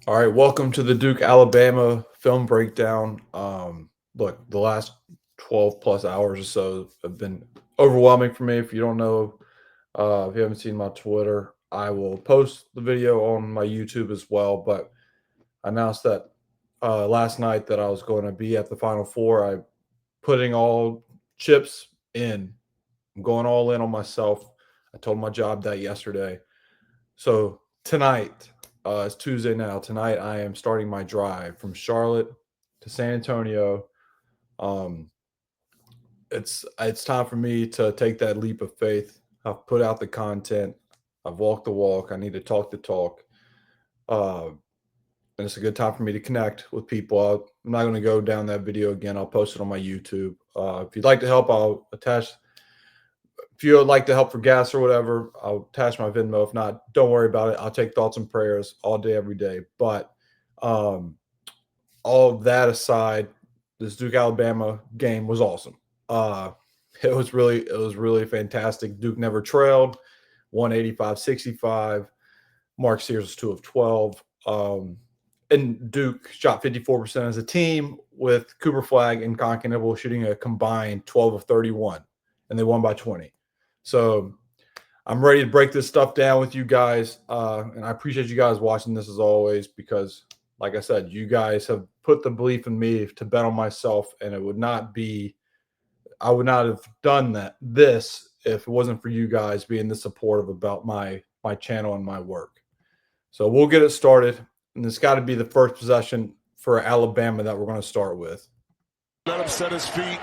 All right, welcome to the Duke Alabama film breakdown. Look, the last 12 plus hours or so have been overwhelming for me. If you don't know, if you haven't seen my Twitter, I will post the video on my YouTube as well. But I announced that last night that I was going to be at the Final Four. I putting all chips in. I'm going all in on myself. I told my job that yesterday. So tonight, it's Tuesday now. Tonight, I am starting my drive from Charlotte to San Antonio. Um, it's time for me to take that leap of faith. I've put out the content. I've walked the walk. I need to talk the talk. Uh, and it's a good time for me to connect with people. I'm not going to go down that video again. I'll post it on my YouTube. If you'd like to help, I'll attach if you would like to help for gas or whatever, I'll attach my Venmo. If not, don't worry about it. I'll take thoughts and prayers all day, every day. But um, all of that aside, this Duke Alabama game was awesome. Uh, it was really fantastic. Duke never trailed, 185-65. Mark Sears was 2 of 12. And Duke shot 54% as a team, with Cooper Flag and Conkinable shooting a combined 12 of 31, and they won by 20. So I'm ready to break this stuff down with you guys. And I appreciate you guys watching this as always, because, like I said, you guys have put the belief in me to bet on myself, and I would not have done this if it wasn't for you guys being this supportive about my channel and my work. So we'll get it started, and it's got to be the first possession for Alabama that we're going to start with. Let him set his feet.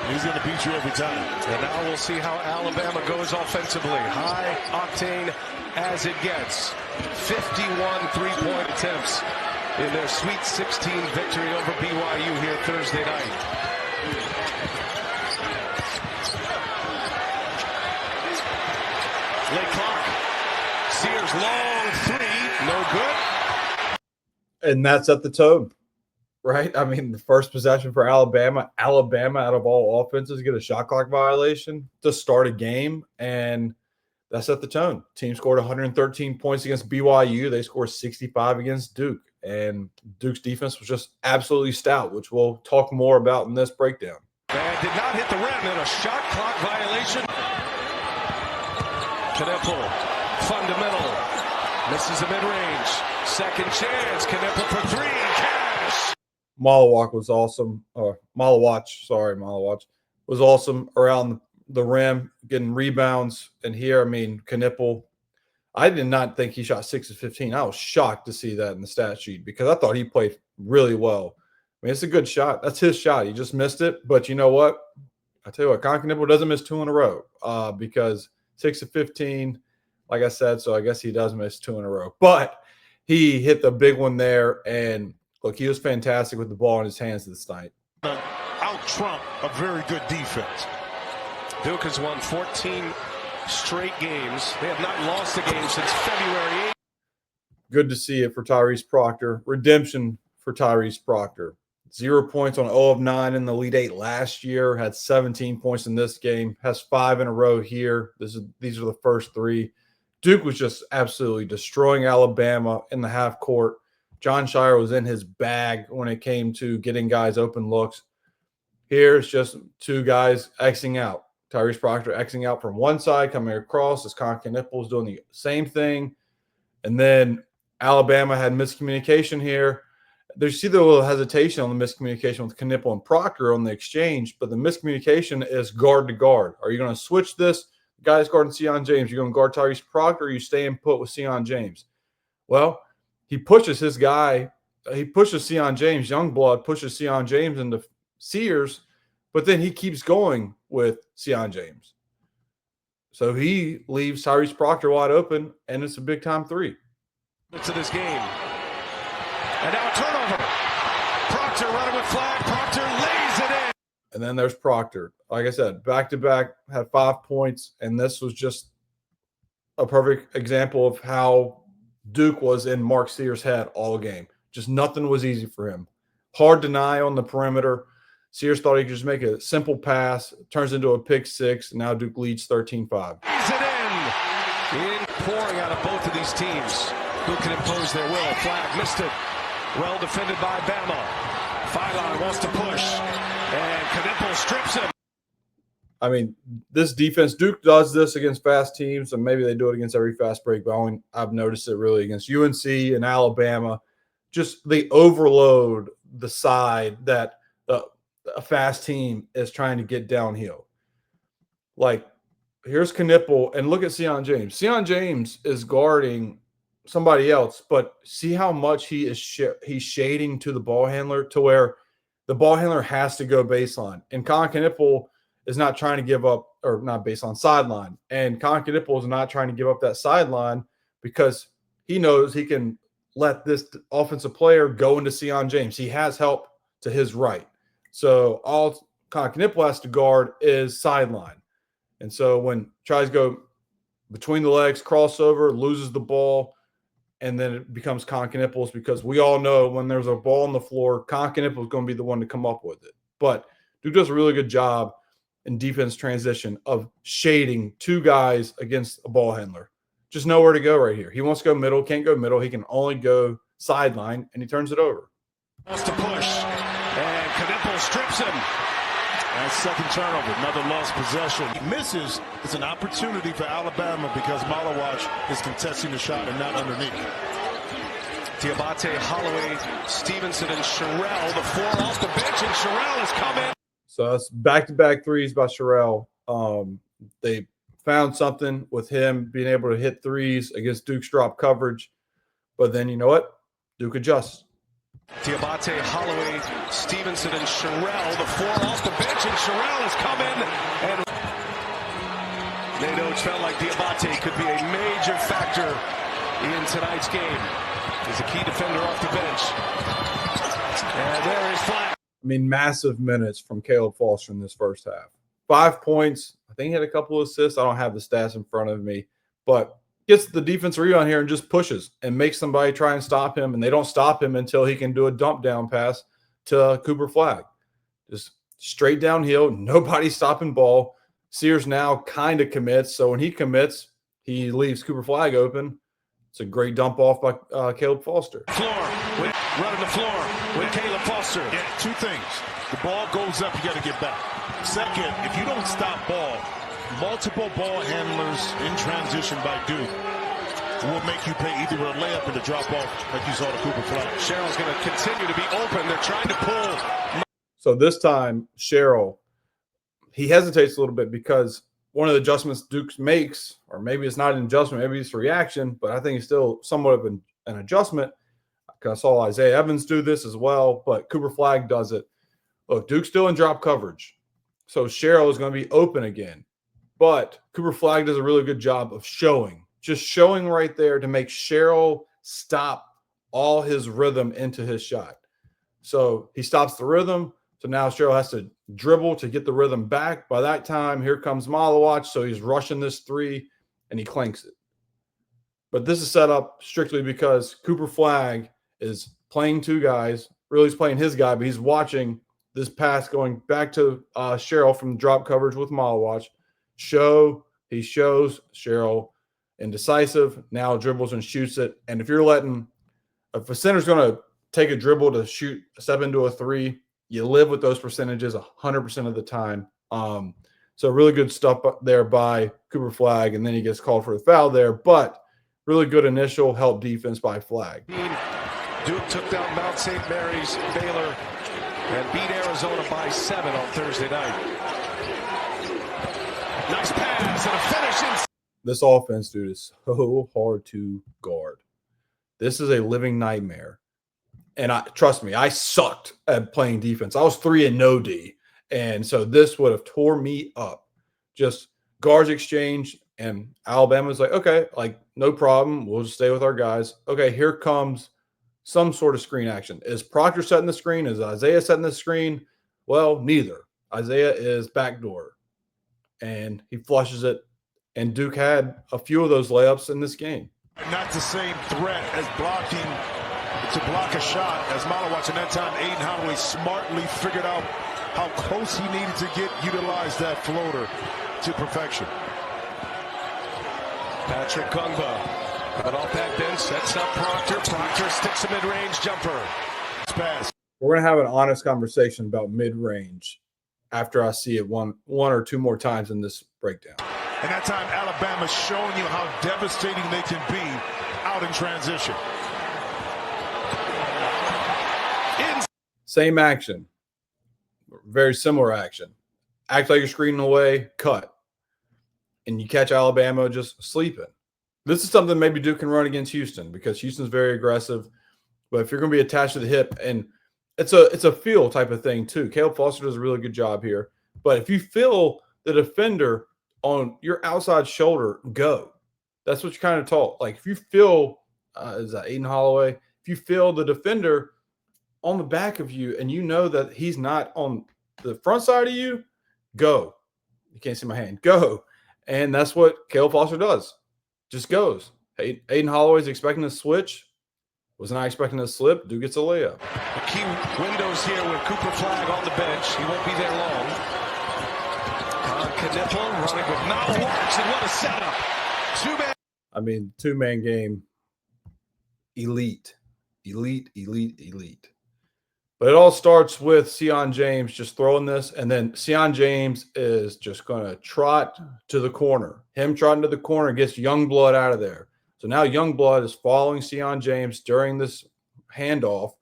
He's going to beat you every time. And now we'll see how Alabama goes offensively. High octane as it gets. 51 three-point attempts in their Sweet 16 victory over BYU here Thursday night. Late clock. Sears long three. No good. And that's at the tone. Right? I mean, the first possession for Alabama out of all offenses, get a shot clock violation to start a game, and that set the tone. Team scored 113 points against BYU. They scored 65 against Duke, and Duke's defense was just absolutely stout, which we'll talk more about in this breakdown. And did not hit the rim, and a shot clock violation. Knipple, fundamental, misses the mid-range. Second chance, Knipple for three, cash. Malawach was awesome. Malawach was awesome around the rim, getting rebounds. And here, I mean, Knipple, I did not think he shot 6 of 15. I was shocked to see that in the stat sheet, because I thought he played really well. I mean, it's a good shot. That's his shot. He just missed it. But you know what? I tell you what, Knipple doesn't miss 2 in a row because 6 of 15, like I said, so I guess he does miss 2 in a row. But he hit the big one there, and look, he was fantastic with the ball in his hands this night. Out-trump a very good defense. Duke has won 14 straight games. They have not lost a game since February 8th. Good to see it for Tyrese Proctor. Redemption for Tyrese Proctor. 0 points on 0 of 9 in the Elite Eight last year. Had 17 points in this game. Has 5 in a row here. These are the first 3. Duke was just absolutely destroying Alabama in the half court. John Shire was in his bag when it came to getting guys open looks. Here's just 2 guys Xing out. Tyrese Proctor Xing out from one side, coming across as Knipple doing the same thing. And then Alabama had miscommunication here. You see the little hesitation on the miscommunication with Knipple and Proctor on the exchange, but the miscommunication is guard to guard. Are you going to switch this? The guy's guarding Sion James. You're going to guard Tyrese Proctor, or you staying put with Sion James? Well, he pushes his guy. He pushes Sion James. Youngblood pushes Sion James into Sears, but then he keeps going with Sion James. So he leaves Tyrese Proctor wide open, and it's a big-time 3. To this game. And now a turnover. Proctor running with Flag. Proctor lays it in. And then there's Proctor. Like I said, back-to-back, had 5 points, and this was just a perfect example of how Duke was in Mark Sears' head all game. Just nothing was easy for him. Hard deny on the perimeter. Sears thought he could just make a simple pass. It turns into a pick 6, and now Duke leads 13-5. Lays it in. Pouring out of both of these teams. who can impose their will. Flag missed it. Well defended by Bama. Phylon wants to push, and Knippel strips him. I mean, this defense, Duke does this against fast teams, and maybe they do it against every fast break, but I've noticed it really against UNC and Alabama. Just they overload the side that a fast team is trying to get downhill. Like, here's Knippel, and look at Sion James. Sion James is guarding somebody else, but see how much he's shading to the ball handler to where the ball handler has to go baseline. And Colin Knippel is not trying to give up, or not baseline, sideline. And Colin Knippel is not trying to give up that sideline because he knows he can let this offensive player go into Sion James. He has help to his right. So all Colin Knippel has to guard is sideline. And so when tries to go between the legs, crossover, loses the ball, and then it becomes Colin Knippel's, because we all know when there's a ball on the floor, Colin Knippel is going to be the one to come up with it. But Duke does a really good job in defense transition of shading two guys against a ball handler. Just know where to go right here. He wants to go middle, can't go middle. He can only go sideline, and he turns it over. Wants to push, and Knippel strips him. And second turnover, another lost possession. He misses. It's an opportunity for Alabama because Malawach is contesting the shot and not underneath. Diabate, Holloway, Stevenson, and Sherrell. The four off the bench, and Sherrell has come in. So that's back-to-back threes by Sherrell. They found something with him being able to hit threes against Duke's drop coverage. But then you know what? Duke adjusts. Diabate, Holloway, Stevenson, and Sherrell. The four off the bench, and Sherrell has come in. And Nato felt like Diabate could be a major factor in tonight's game. He's a key defender off the bench. And there is flag. I mean, massive minutes from Caleb Foster in this first half. 5 points. I think he had a couple of assists. I don't have the stats in front of me, but gets the defense rebound here and just pushes and makes somebody try and stop him, and they don't stop him until he can do a dump down pass to Cooper Flagg. Just straight downhill, nobody stopping ball. Sears now kind of commits, so when he commits, he leaves Cooper Flagg open. It's a great dump off by Caleb Foster. Running the floor with Caleb Foster. Yeah, two things. The ball goes up, you got to get back. Second, if you don't stop ball, multiple ball handlers in transition by Duke will make you pay either a layup or a drop off, like you saw the Cooper Flagg. Sherrill's going to continue to be open. They're trying to pull. So this time, Sherrill, he hesitates a little bit because one of the adjustments Duke makes, or maybe it's not an adjustment, maybe it's a reaction, but I think it's still somewhat of an adjustment. I saw Isaiah Evans do this as well, but Cooper Flagg does it. Look, Duke's still in drop coverage, so Sherrill is going to be open again. But Cooper Flagg does a really good job of just showing right there to make Sherrill stop all his rhythm into his shot. So he stops the rhythm. So now Sherrill has to dribble to get the rhythm back. By that time, here comes Malawach. So he's rushing this three, and he clanks it. But this is set up strictly because Cooper Flagg is playing two guys. Really, he's playing his guy, but he's watching this pass going back to Sherrill from drop coverage with Malawach. He shows Sherrill indecisive, now dribbles and shoots it. And if a center's going to take a dribble to step into a three, you live with those percentages 100% of the time. So really good stuff there by Cooper Flagg, and then he gets called for the foul there, but really good initial help defense by Flagg. Duke took down Mount St. Mary's, Baylor, and beat Arizona by 7 on Thursday night. Nice pass and a finish. This offense, dude, is so hard to guard. This is a living nightmare. And trust me, I sucked at playing defense. I was 3-0 And so this would have tore me up. Just guards exchange, and Alabama's like, okay, like no problem. We'll just stay with our guys. Okay, here comes some sort of screen action. Is Proctor setting the screen? Is Isaiah setting the screen? Well, neither. Isaiah is backdoor, and he flushes it. And Duke had a few of those layups in this game. Not the same threat as blocking to block a shot as Malawach. And that time, Aiden Holloway smartly figured out how close he needed to utilize that floater to perfection. Patrick Gungba Coming off that bench, sets up Proctor. Proctor sticks a mid-range jumper. Pass. We're gonna have an honest conversation about mid-range after I see it one or two more times in this breakdown. And that time, Alabama's showing you how devastating they can be out in transition. Same action, very similar action. Act like you're screening away, cut, and you catch Alabama just sleeping. This is something maybe Duke can run against Houston because Houston's very aggressive. But if you're going to be attached to the hip, and it's a feel type of thing too. Caleb Foster does a really good job here. But if you feel the defender on your outside shoulder, go. That's what you kind of taught. Like if you feel, is that Aiden Holloway? If you feel the defender on the back of you and you know that he's not on the front side of you, go. You can't see my hand. Go. And that's what Caleb Foster does. Just goes. Aiden Holloway's expecting a switch. Was not expecting a slip. Duke gets a layup. The key windows here with Cooper Flagg on the bench. He won't be there long. Knipple running with Mal Watts, and what a setup. Two-man. I mean, two-man game. Elite. Elite, elite, elite. But it all starts with Sion James just throwing this, and then Sion James is just going to trot to the corner. Him trotting to the corner gets Youngblood out of there. So now Youngblood is following Sion James during this handoff.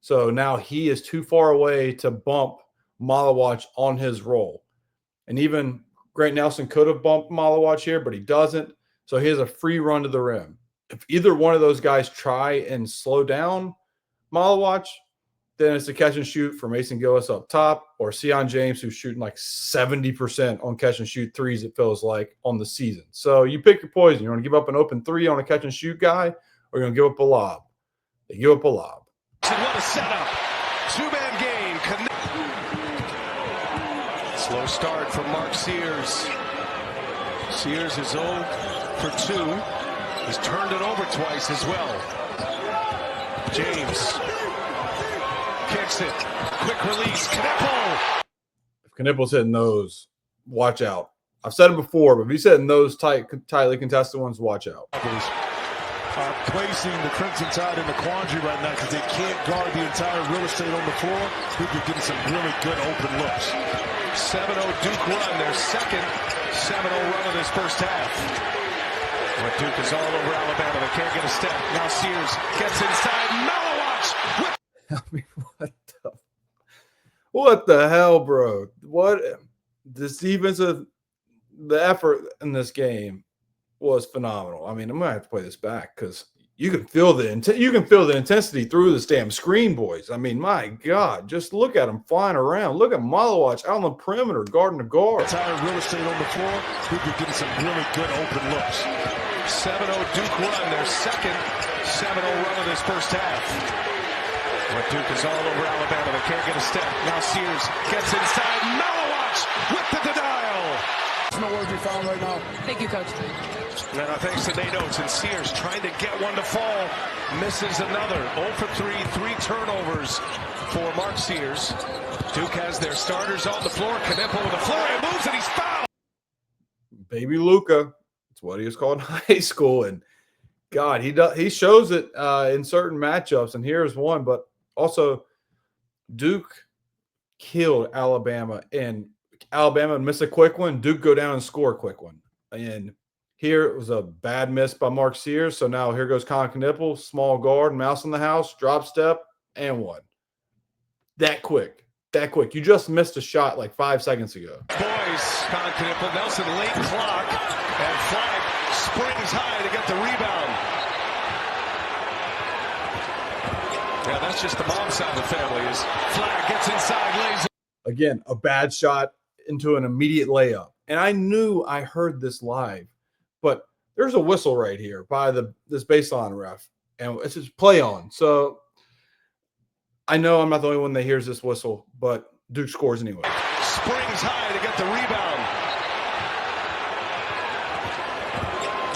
So now he is too far away to bump Malawach on his roll. And even Grant Nelson could have bumped Malawach here, but he doesn't. So he has a free run to the rim. If either one of those guys try and slow down Malawach, then it's a catch and shoot for Mason Gillis up top, or Sion James, who's shooting like 70% on catch and shoot threes, it feels like, on the season. So you pick your poison. You want to give up an open three on a catch and shoot guy, or you're going to give up a lob? They give up a lob. What a setup. Two-man game. Slow start from Mark Sears. Sears is 0 for 2. He's turned it over twice as well. James kicks it. Quick release. Knipple. If Knipple's hitting those, watch out. I've said it before, but if he's hitting those tightly contested ones, watch out. Are placing the Crimson Tide in the quandary right now because they can't guard the entire real estate on the floor. Duke are getting some really good open looks. 7-0 Duke run, their second 7-0 run of this first half. But Duke is all over Alabama. They can't get a step. Now Sears gets inside. Malawach. I mean, what the hell, bro? What this defensive, the effort in this game was phenomenal. I mean, I'm gonna have to play this back because you can feel the intensity through this damn screen, boys. I mean, my God, just look at them flying around. Look at Malawach out on the perimeter, guarding the guard. Entire real estate on the floor. Duke are getting some really good open looks. 7-0 Duke run, their second 7-0 run of this first half. But Duke is all over Alabama. They can't get a step. Now Sears gets inside. Malawach with the denial. No words we found right now. Thank you, Coach. Now thanks to Nate Oates, and Sears trying to get one to fall. Misses another. 0 for 3, 3 turnovers for Mark Sears. Duke has their starters on the floor. Knipple with a flurry moves, and he's fouled. Baby Luka. That's what he was called in high school. And God, he shows it in certain matchups, and here's one. But also, Duke killed Alabama, and Alabama miss a quick one. Duke go down and score a quick one. And here it was a bad miss by Mark Sears. So now here goes Con Knipple, small guard, mouse in the house, drop step, and one. That quick. You just missed a shot like 5 seconds ago. Boys, Con Knipple, Nelson late clock, and Flagg springs high to get the rebound. Yeah, that's just the mom side of the family. Is Flagg gets inside, lays it. Again, a bad shot into an immediate layup. And I knew I heard this live, but there's a whistle right here by this baseline ref, and it's just play on. So I know I'm not the only one that hears this whistle, but Duke scores anyway. Springs high to get the rebound.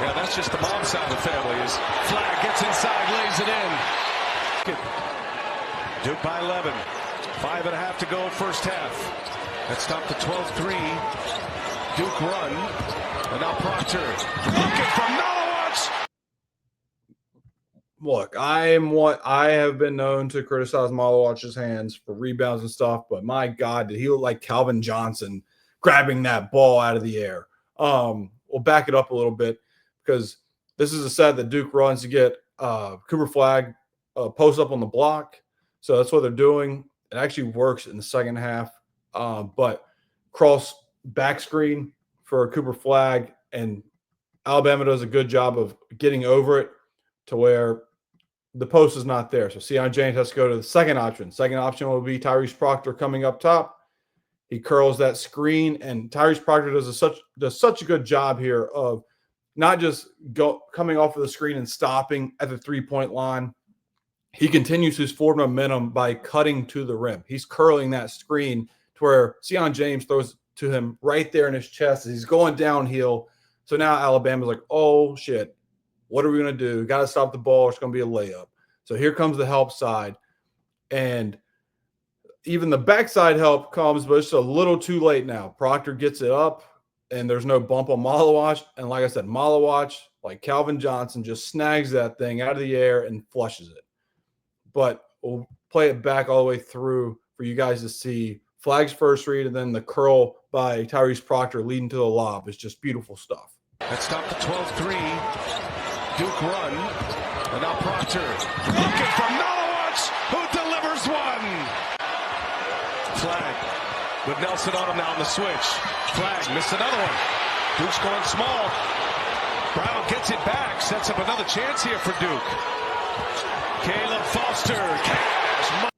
Yeah, that's just the mom side of the family. Is Flagg gets inside, lays it in. Duke by 11. 5.5 to go first half. Let's stop the 12-3. Duke run. And now Proctor looking for Malawach. Look, I have been known to criticize Malawach's hands for rebounds and stuff, but my God, did he look like Calvin Johnson grabbing that ball out of the air? We'll back it up a little bit because this is a set that Duke runs to get Cooper Flag post up on the block. So that's what they're doing. It actually works in the second half, but cross back screen for Cooper Flag, and Alabama does a good job of getting over it to where the post is not there. So Sion James has to go to the second option. Second option will be Tyrese Proctor coming up top. He curls that screen, and Tyrese Proctor does such a good job here of not just coming off of the screen and stopping at the 3-point line. He continues his forward momentum by cutting to the rim. He's curling that screen to where Sion James throws to him right there in his chest as he's going downhill. So now Alabama's like, oh, shit, what are we going to do? Got to stop the ball. It's going to be a layup. So here comes the help side. And even the backside help comes, but it's a little too late now. Proctor gets it up, and there's no bump on Malawach. And like I said, Malawach, like Calvin Johnson, just snags that thing out of the air and flushes it. But we'll play it back all the way through for you guys to see Flag's first read, and then the curl by Tyrese Proctor leading to the lob. It's just beautiful stuff. Let's stop the 12-3. Duke run. And now Proctor looking for Malawach, who delivers one. Flag with Nelson on him now on the switch. Flag missed another one. Duke's going small. Brown gets it back. Sets up another chance here for Duke. Caleb Foster. Cash.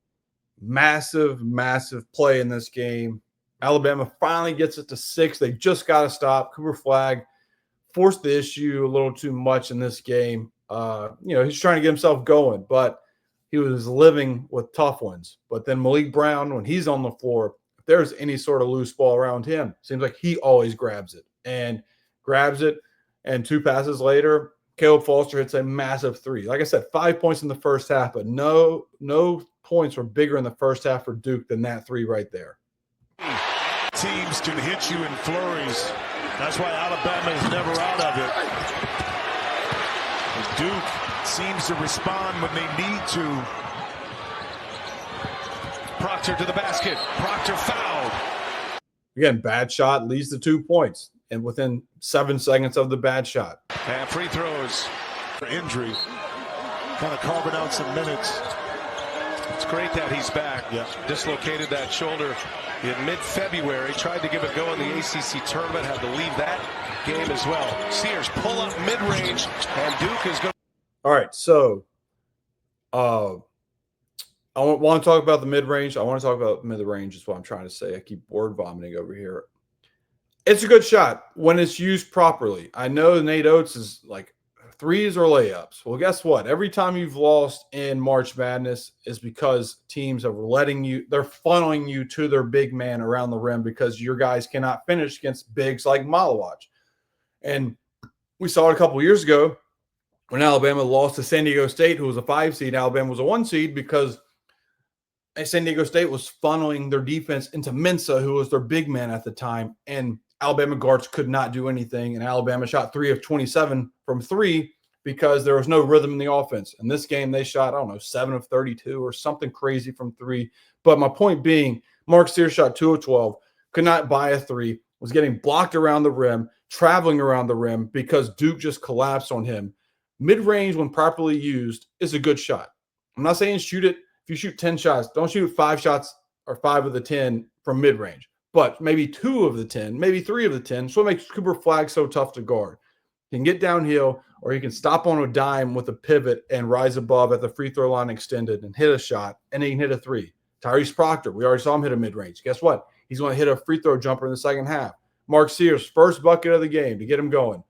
Massive play in this game. Alabama finally gets it to 6. They just got to stop. Cooper Flag forced the issue a little too much in this game. He's trying to get himself going, but he was living with tough ones. But then Malik Brown, when he's on the floor, if there's any sort of loose ball around him, seems like he always grabs it. And 2 passes later, Caleb Foster hits a massive 3. Like I said, 5 points in the first half, but no points were bigger in the first half for Duke than that 3 right there. Teams can hit you in flurries. That's why Alabama is never out of it. And Duke seems to respond when they need to. Proctor to the basket. Proctor fouled. Again, bad shot leads to 2 points, and within 7 seconds of the bad shot. And free throws. For injury, kind of carving out some minutes. It's great that he's back. Yeah. Dislocated that shoulder in mid-February. Tried to give it a go in the ACC tournament. Had to leave that game as well. Sears pull up mid-range, and Duke is going. All right, so I want to talk about the mid-range. I want to talk about mid-range is what I'm trying to say. I keep word vomiting over here. It's a good shot when it's used properly. I know Nate Oates is like threes or layups. Well, guess what? Every time you've lost in March Madness is because teams are they're funneling you to their big man around the rim because your guys cannot finish against bigs like Malawach. And we saw it a couple years ago when Alabama lost to San Diego State, who was a 5 seed. Alabama was a 1 seed because San Diego State was funneling their defense into Mensah, who was their big man at the time. And Alabama guards could not do anything, and Alabama shot 3 of 27 from 3 because there was no rhythm in the offense. In this game, they shot, 7 of 32 or something crazy from 3. But my point being, Mark Sears shot 2 of 12, could not buy a 3, was getting blocked around the rim, traveling around the rim because Duke just collapsed on him. Mid-range, when properly used, is a good shot. I'm not saying shoot it. If you shoot 10 shots, don't shoot 5 shots or 5 of the 10 from mid-range. But maybe 2 of the 10, maybe 3 of the 10. So what makes Cooper Flag so tough to guard? He can get downhill, or he can stop on a dime with a pivot and rise above at the free throw line extended and hit a shot, and he can hit a 3. Tyrese Proctor, we already saw him hit a mid-range. Guess what? He's going to hit a free throw jumper in the second half. Mark Sears, first bucket of the game to get him going,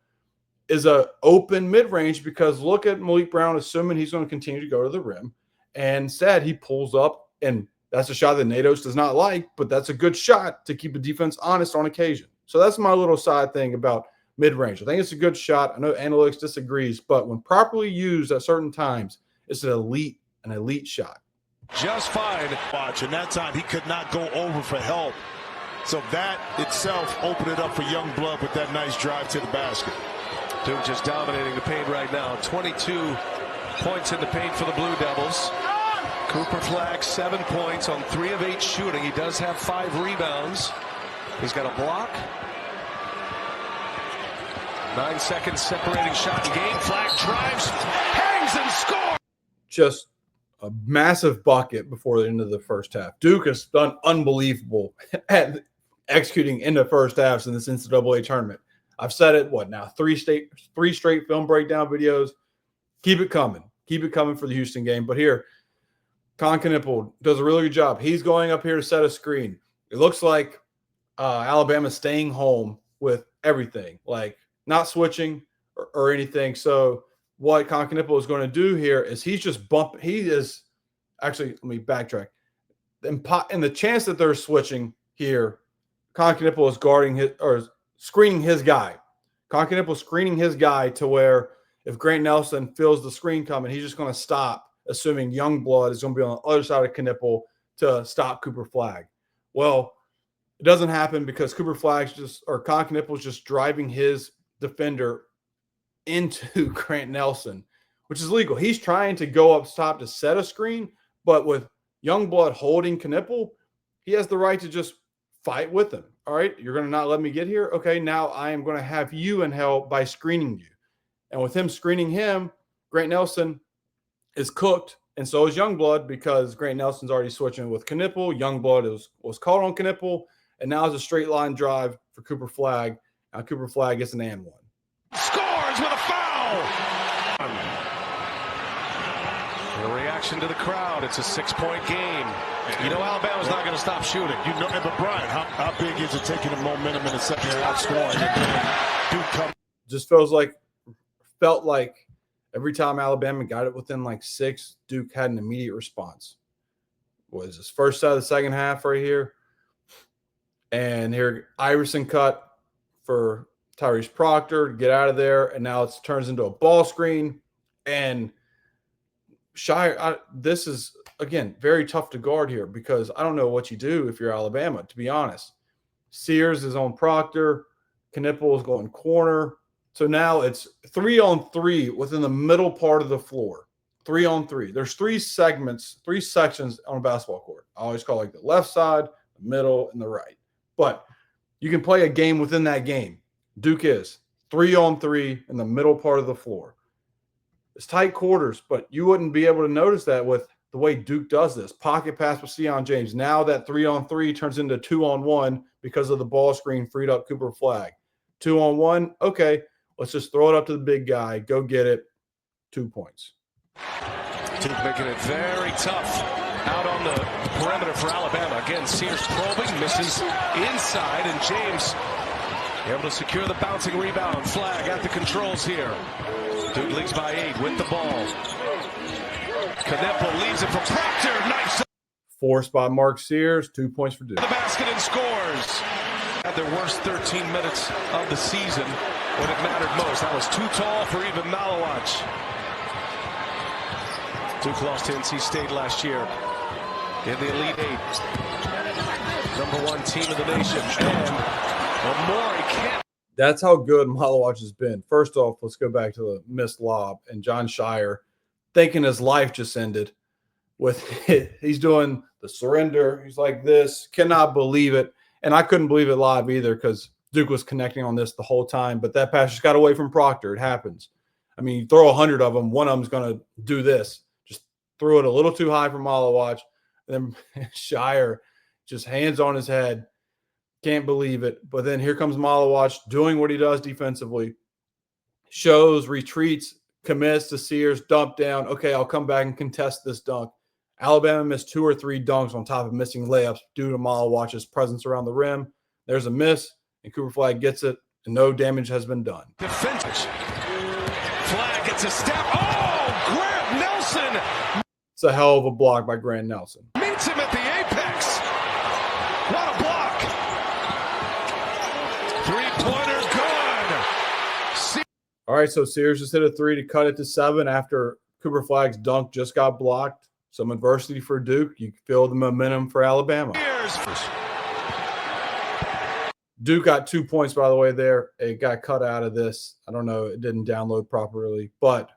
is a open mid-range because look at Malik Brown, assuming he's going to continue to go to the rim. And instead, he pulls up, and that's a shot that Nate Oates does not like, but that's a good shot to keep the defense honest on occasion. So that's my little side thing about mid-range. I think it's a good shot. I know analytics disagrees, but when properly used at certain times, it's an elite shot. Just fine. Watch, and that time he could not go over for help. So that itself opened it up for Youngblood with that nice drive to the basket. Duke just dominating the paint right now. 22 points in the paint for the Blue Devils. Cooper Flagg 7 points on 3 of 8 shooting. He does have 5 rebounds. He's got a block. 9 seconds separating shot in game. Flagg drives, hangs, and scores. Just a massive bucket before the end of the first half. Duke has done unbelievable at executing in the first halves in this NCAA tournament. I've said it, now, three straight film breakdown videos. Keep it coming. Keep it coming for the Houston game. But here, Con Knippel does a really good job. He's going up here to set a screen. It looks like Alabama's staying home with everything, like not switching or anything. So what Con Knippel is going to do here is he's just bumping. He is actually, let me backtrack. In the chance that they're switching here, Con Knippel is guarding his or screening his guy. Con Knippel screening his guy to where if Grant Nelson feels the screen coming, he's just going to stop, assuming Youngblood is going to be on the other side of Knippel to stop Cooper Flagg. Well, it doesn't happen because Cooper Flagg's Con Knippel's just driving his defender into Grant Nelson, which is legal. He's trying to go up top to set a screen, but with Youngblood holding Knippel, he has the right to just fight with him. All right, you're going to not let me get here? Okay, now I am going to have you in hell by screening you. And with him screening him, Grant Nelson is cooked, and so is Youngblood because Grant Nelson's already switching with Knippel. Youngblood was caught on Knippel, and now it's a straight line drive for Cooper Flagg. Now Cooper Flagg gets an and one. Scores with a foul! A reaction to the crowd. It's a 6-point game. You know Alabama's not going to stop shooting. You know, but Brian, how big is it taking the momentum in the second half scoring? Duke come. Just felt like every time Alabama got it within like 6, Duke had an immediate response. Was this first side of the second half right here? And here Iverson cut for Tyrese Proctor to get out of there, and now it turns into a ball screen. And Shire, this is, again, very tough to guard here because I don't know what you do if you're Alabama, to be honest. Sears is on Proctor. Knippel is going corner. So now it's 3-on-3 within the middle part of the floor. 3-on-3. There's 3 sections on a basketball court. I always call it like the left side, the middle, and the right. But you can play a game within that game. Duke is 3-on-3 in the middle part of the floor. It's tight quarters, but you wouldn't be able to notice that with the way Duke does this. Pocket pass with Sion James. Now that 3-on-3 turns into 2-on-1 because of the ball screen freed up Cooper Flagg. 2-on-1, okay, let's just throw it up to the big guy. Go get it. 2 points. Duke making it very tough out on the perimeter for Alabama. Again, Sears probing, misses inside, and James able to secure the bouncing rebound. Flagg at the controls here. Duke leads by 8 with the ball. Knippel leaves it for Proctor. Nice. Forced by Mark Sears. 2 points for Duke. The basket and scores. Had their worst 13 minutes of the season when it mattered most. That was too tall for even Malawach. Duke lost to NC State last year in the Elite 8. #1 team in the nation. And Amori can't. That's how good Malawach has been. First off, let's go back to the missed lob and John Shire thinking his life just ended with it. He's doing the surrender. He's like this. Cannot believe it. And I couldn't believe it live either because Duke was connecting on this the whole time. But that pass just got away from Proctor. It happens. I mean, you throw 100 of them, one of them's going to do this. Just threw it a little too high for Malawach. And then Shire just hands on his head. Can't believe it. But then here comes Malawach doing what he does defensively. Shows, retreats, commits to Sears, dump down. Okay, I'll come back and contest this dunk. Alabama missed 2 or 3 dunks on top of missing layups due to Malawach's presence around the rim. There's a miss, and Cooper Flagg gets it, and no damage has been done. Defense. Flagg gets a step. Oh, Grant Nelson. It's a hell of a block by Grant Nelson. Meets him at the apex. What a block. Three-pointer good. All right, so Sears just hit a 3 to cut it to 7 after Cooper Flagg's dunk just got blocked. Some adversity for Duke. You feel the momentum for Alabama. Duke got 2 points, by the way, there. It got cut out of this. I don't know. It didn't download properly. But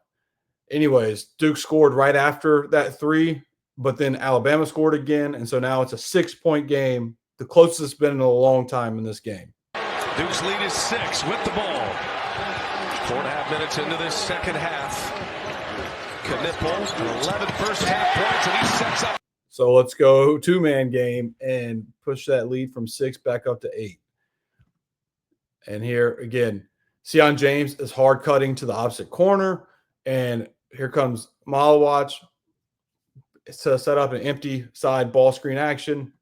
Anyways, Duke scored right after that three, but then Alabama scored again. And so now it's a 6-point game, the closest it's been in a long time in this game. Duke's lead is 6 with the ball. 4.5 minutes into this second half. Knipple, 11 first half points, and he sets up. So let's go two-man game and push that lead from 6 back up to 8. And here again, Sion James is hard cutting to the opposite corner. And here comes Malawach to set up an empty side ball screen action.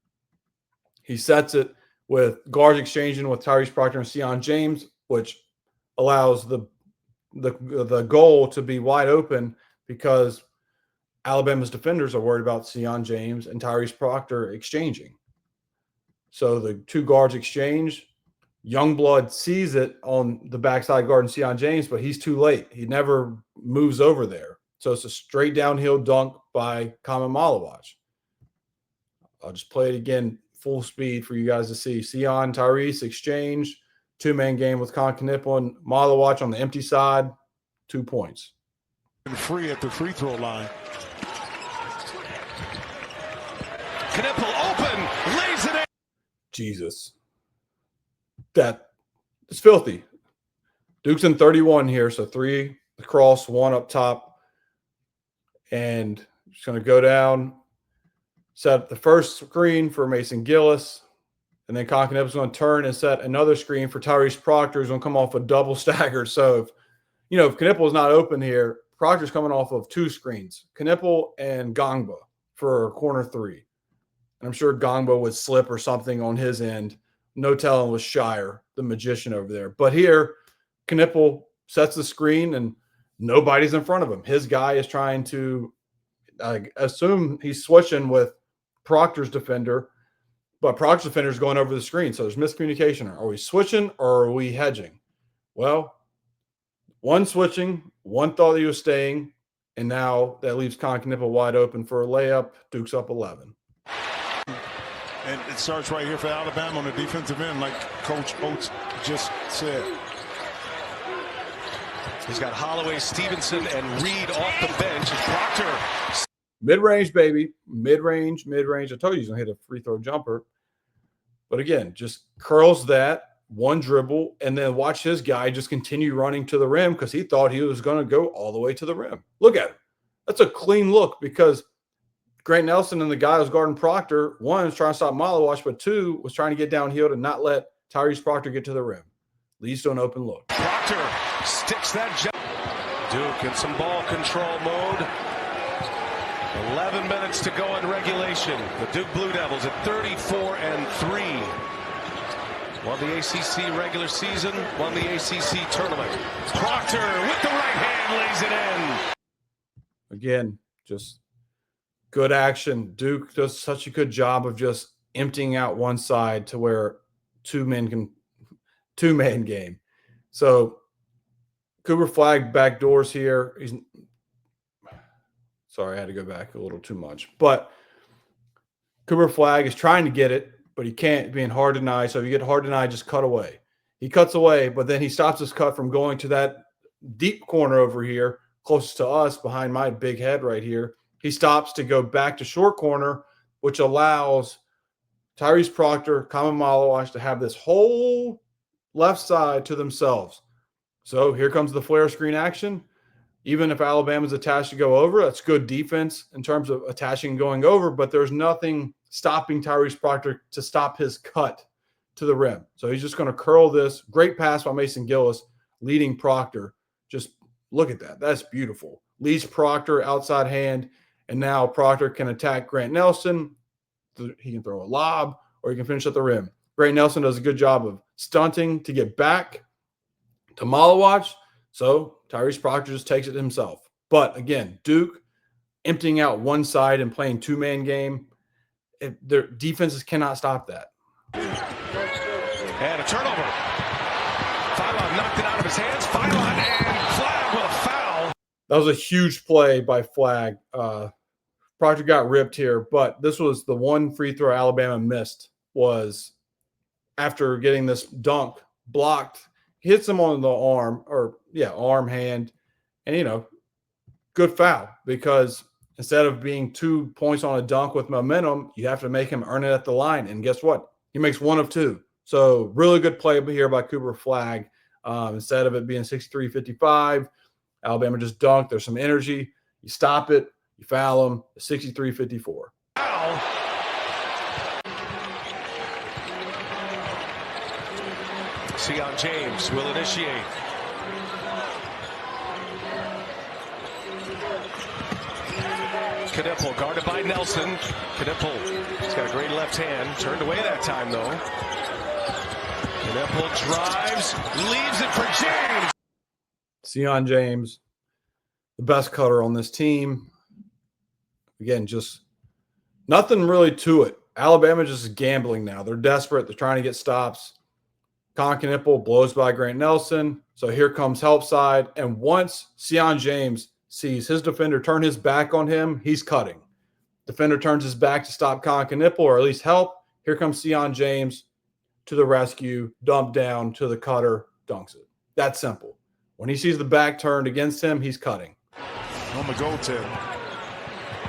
He sets it with guards exchanging with Tyrese Proctor and Sion James, which allows the goal to be wide open because Alabama's defenders are worried about Sion James and Tyrese Proctor exchanging. So the two guards exchange. Youngblood sees it on the backside guard and Sion James, but he's too late. He never moves over there. So it's a straight downhill dunk by Kama Malawach. I'll just play it again full speed for you guys to see. Sion, Tyrese exchange, two-man game with Con Knipple and Malawach on the empty side, 2 points. Free at the free throw line. Knipple open, lays it in. Jesus. That is filthy. Duke's in 31 here, so 3 across, 1 up top. And just going to go down, set up the first screen for Mason Gillis. And then Con Knipple's going to turn and set another screen for Tyrese Proctor, who's going to come off a double stagger. So, if Knipple is not open here, Proctor's coming off of 2 screens, Knipple and Gongba for corner 3. And I'm sure Gongba would slip or something on his end. No telling with Shire, the magician over there. But here, Knipple sets the screen and nobody's in front of him. His guy is trying to assume he's switching with Proctor's defender, but Proctor's defender is going over the screen. So there's miscommunication. Are we switching or are we hedging? Well, one switching, one thought he was staying, and now that leaves Con Knipple wide open for a layup. Duke's up 11. And it starts right here for Alabama on the defensive end, like Coach Oates just said. He's got Holloway, Stevenson, and Reed off the bench. And Proctor. Mid-range, baby. Mid-range. I told you he's going to hit a free throw jumper. But again, just curls that, one dribble, and then watch his guy just continue running to the rim because he thought he was going to go all the way to the rim. Look at him. That's a clean look because Grant Nelson and the guy who's guarding Proctor, 1 was trying to stop Malawach, but 2 was trying to get downhill to not let Tyrese Proctor get to the rim. Leads to an open look. Proctor sticks that jump. Duke in some ball control mode. 11 minutes to go in regulation. The Duke Blue Devils at 34-3. Won the ACC regular season, won the ACC tournament. Proctor with the right hand lays it in. Again, just good action. Duke does such a good job of just emptying out one side to where two-man game. So Cooper Flagg backdoors here. Sorry, I had to go back a little too much. But Cooper Flagg is trying to get it, but he can't, being hard denied. So if you get hard denied, just cut away. He cuts away, but then he stops his cut from going to that deep corner over here, closest to us, behind my big head right here. He stops to go back to short corner, which allows Tyrese Proctor, Kama Malawach to have this whole left side to themselves. So here comes the flare screen action. Even if Alabama's attached to go over, that's good defense in terms of attaching and going over, but there's nothing stopping Tyrese Proctor to stop his cut to the rim. So he's just going to curl this. Great pass by Mason Gillis, leading Proctor. Just look at that. That's beautiful. Leads Proctor outside hand, and now Proctor can attack Grant Nelson. He can throw a lob, or he can finish at the rim. Grant Nelson does a good job of stunting to get back to Malawach. So Tyrese Proctor just takes it himself. But again, Duke emptying out one side and playing two-man game. Their defenses cannot stop that. And a turnover. Philon knocked it out of his hands. Philon and Flagg with a foul. That was a huge play by Flagg. Proctor got ripped here, but this was the one free throw Alabama missed, was after getting this dunk blocked, hits him on the arm, arm, hand, and, good foul because instead of being 2 points on a dunk with momentum, you have to make him earn it at the line. And guess what? He makes 1 of 2. So really good play here by Cooper Flag. Instead of it being 63-55, Alabama just dunked. There's some energy. You stop it. You foul them. 63-54. Foul. Sion James will initiate. Knipple guarded by Nelson. Knipple, he's got a great left hand. Turned away that time, though. Knipple drives, leaves it for James. Sion James, the best cutter on this team. Again, just nothing really to it. Alabama just gambling now. They're desperate. They're trying to get stops. Con Knipple blows by Grant Nelson. So here comes help side. And once Sion James sees his defender turn his back on him, he's cutting. Defender turns his back to stop Con Knipple or at least help. Here comes Sion James to the rescue, dump down to the cutter, dunks it. That's simple. When he sees the back turned against him, he's cutting. On the goaltend.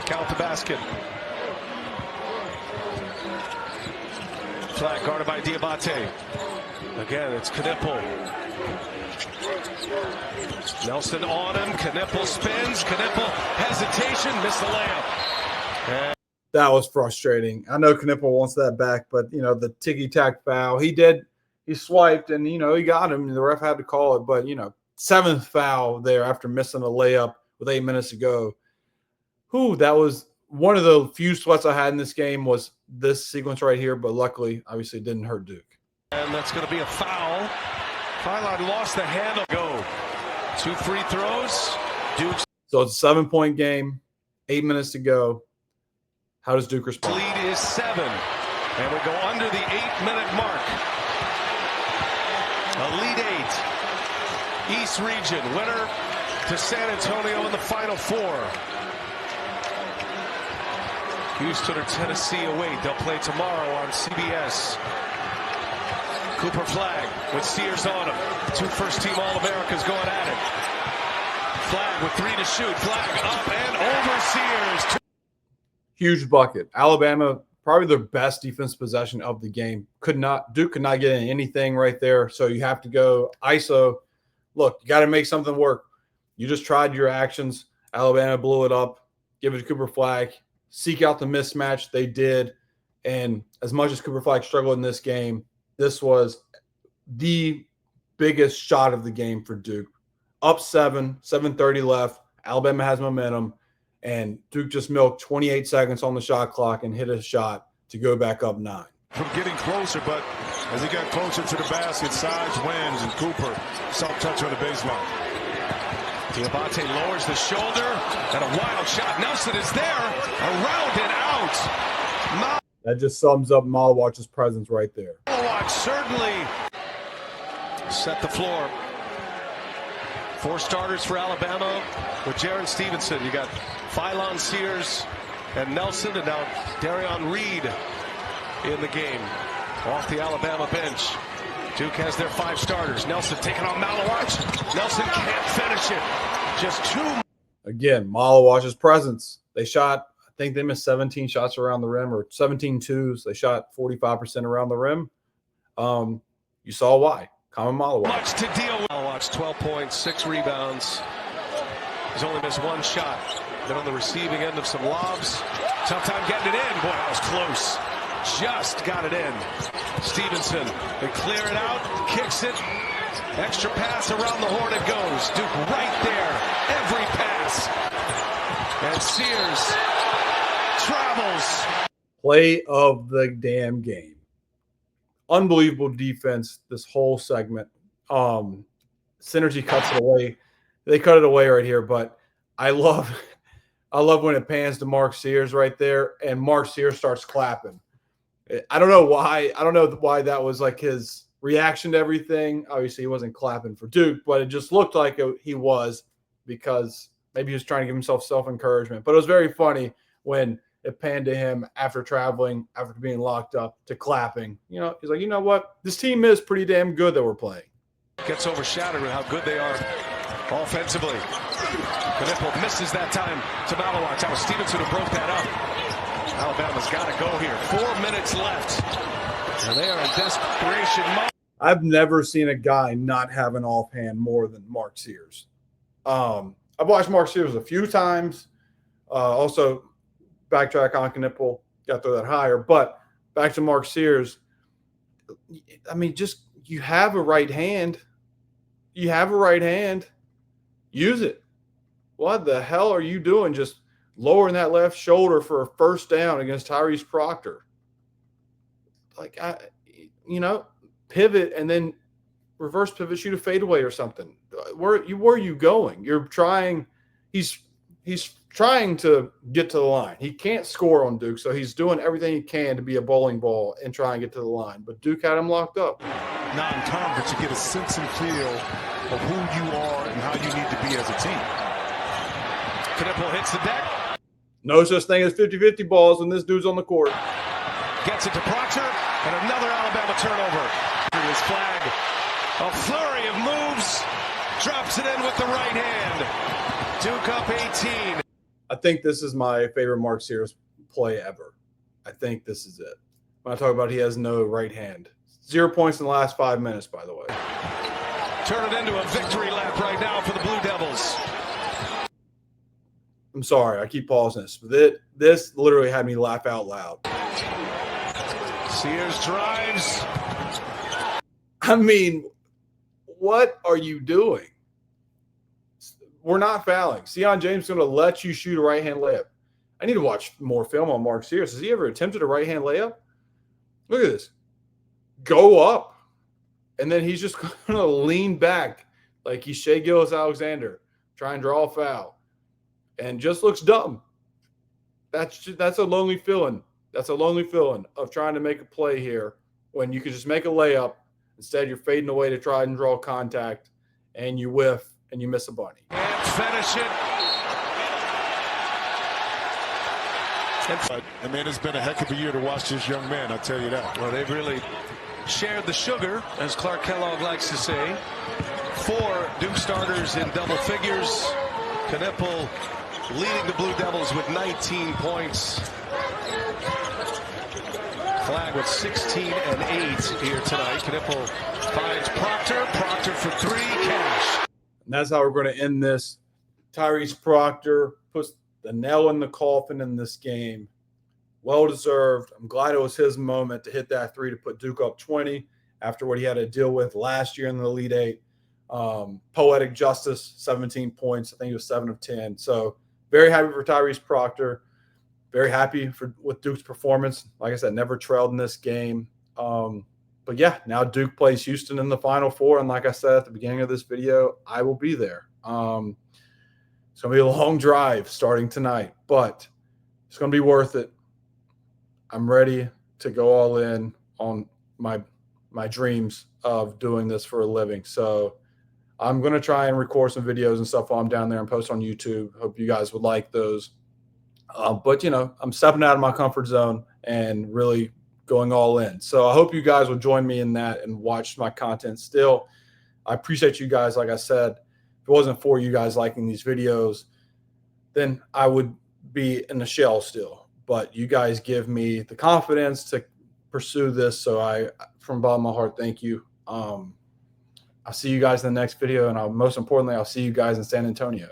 Count the basket. Flag guarded by Diabate. Again, it's Knipple. Nelson on him. Knipple spins. Knipple hesitation. Missed the layup. That was frustrating. I know Knipple wants that back, but, the ticky-tack foul, he swiped and, he got him. The ref had to call it, but, 7th foul there after missing a layup with 8 minutes to go. That was one of the few sweats I had in this game was this sequence right here, but luckily, obviously, it didn't hurt Duke. And that's going to be a foul. Phylon lost the handle. Go. 2 free throws. Duke. So it's a 7-point game, 8 minutes to go. How does Duke respond? Lead is 7, and we go under the 8-minute mark. Elite 8, East Region, winner to San Antonio in the Final Four. Houston or Tennessee await. They'll play tomorrow on CBS. Cooper Flag with Sears on him. 2 first-team All-Americas going at it. Flag with 3 to shoot. Flag up and over Sears. Huge bucket. Alabama, probably their best defense possession of the game. Duke could not get in anything right there. So you have to go ISO. Look, you got to make something work. You just tried your actions. Alabama blew it up. Give it to Cooper Flag. Seek out the mismatch. They did. And as much as Cooper Flag struggled in this game, this was the biggest shot of the game for Duke. Up 7:30 left. Alabama has momentum. And Duke just milked 28 seconds on the shot clock and hit a shot to go back up 9. From getting closer, but as he got closer to the basket, size wins, and Cooper self-touch on the baseline. Diabate lowers the shoulder, and a wild shot. Nelson is there, around and out. That just sums up Malawach's presence right there. Malawach certainly set the floor. 4 starters for Alabama with Jaron Stevenson. You got Phylon Sears and Nelson, and now Darion Reed in the game off the Alabama bench. Duke has their 5 starters. Nelson taking on Malawach. Nelson can't finish it. Just 2. Again, Malawach's presence. They shot, I think they missed 17 shots around the rim, or 17 twos. They shot 45% around the rim. You saw why. Common Malawach. Much to deal with. Malawach, 12 points, 6 rebounds. He's only missed 1 shot. Been on the receiving end of some lobs. Tough time getting it in. Boy, that was close. Just got it in. Stevenson, they clear it out, kicks it. Extra pass around the horn it goes. Duke right there. Every pass. And Sears travels. Play of the damn game. Unbelievable defense this whole segment. Synergy cuts it away. They cut it away right here, but I love when it pans to Mark Sears right there, and Mark Sears starts clapping. I don't know why. I don't know why that was like his reaction to everything. Obviously, he wasn't clapping for Duke, but it just looked like he was, because maybe he was trying to give himself self-encouragement. But it was very funny when it panned to him after traveling, after being locked up, to clapping. He's like, you know what? This team is pretty damn good that we're playing. Gets overshadowed with how good they are offensively. Knipple misses that time to Malawar. That was Stevenson who broke that up. Alabama's got to go here. 4 minutes left. And they are in desperation mode. I've never seen a guy not have an offhand more than Mark Sears. I've watched Mark Sears a few times. Also, backtrack on Knipple, got to throw that higher. But back to Mark Sears. I mean, just you have a right hand. You have a right hand. Use it. What the hell are you doing just lowering that left shoulder for a first down against Tyrese Proctor? Like, pivot and then reverse pivot, shoot a fadeaway or something. Where are you going? You're trying – he's trying to get to the line. He can't score on Duke, so he's doing everything he can to be a bowling ball and try and get to the line. But Duke had him locked up. Non-conference, you get a sense and feel of who you are and how you need to be as a team. Knipple hits the deck. No such thing as 50-50 balls when this dude's on the court. Gets it to Proctor, and another Alabama turnover. His flag. A flurry of moves. Drops it in with the right hand. Duke up 18. I think this is my favorite Mark Sears play ever. I think this is it. When I talk about he has no right hand. 0 points in the last 5 minutes, by the way. Turn it into a victory lap right now for the Blue Devils. I'm sorry, I keep pausing this. But this literally had me laugh out loud. Sears drives. I mean, what are you doing? We're not fouling. Sion James is going to let you shoot a right-hand layup. I need to watch more film on Mark Sears. Has he ever attempted a right-hand layup? Look at this. Go up. And then he's just going to lean back like he's Shea Gilgeous-Alexander, try and draw a foul. And just looks dumb. That's a lonely feeling. That's a lonely feeling of trying to make a play here when you could just make a layup. Instead, you're fading away to try and draw contact, and you whiff, and you miss a bunny. And finish it. I mean, it's been a heck of a year to watch this young man, I'll tell you that. Well, they've really shared the sugar, as Clark Kellogg likes to say. 4 Duke starters in double figures. Knipple leading the Blue Devils with 19 points. Flag with 16 and 8 here tonight. Knipple finds Proctor. Proctor for 3, cash. And that's how we're going to end this. Tyrese Proctor puts the nail in the coffin in this game. Well-deserved. I'm glad it was his moment to hit that 3 to put Duke up 20 after what he had to deal with last year in the Elite 8. Poetic justice, 17 points. I think he was 7 of 10. So very happy for Tyrese Proctor. Very happy with Duke's performance. Like I said, never trailed in this game. But yeah, now Duke plays Houston in the Final Four. And like I said at the beginning of this video, I will be there. It's going to be a long drive starting tonight, but it's going to be worth it. I'm ready to go all in on my dreams of doing this for a living. So I'm going to try and record some videos and stuff while I'm down there and post on YouTube. Hope you guys would like those. But, I'm stepping out of my comfort zone and really going all in. So I hope you guys will join me in that and watch my content still. I appreciate you guys. Like I said, if it wasn't for you guys liking these videos, then I would be in the shell still. But you guys give me the confidence to pursue this. So from the bottom of my heart, thank you. I'll see you guys in the next video. And most importantly, I'll see you guys in San Antonio.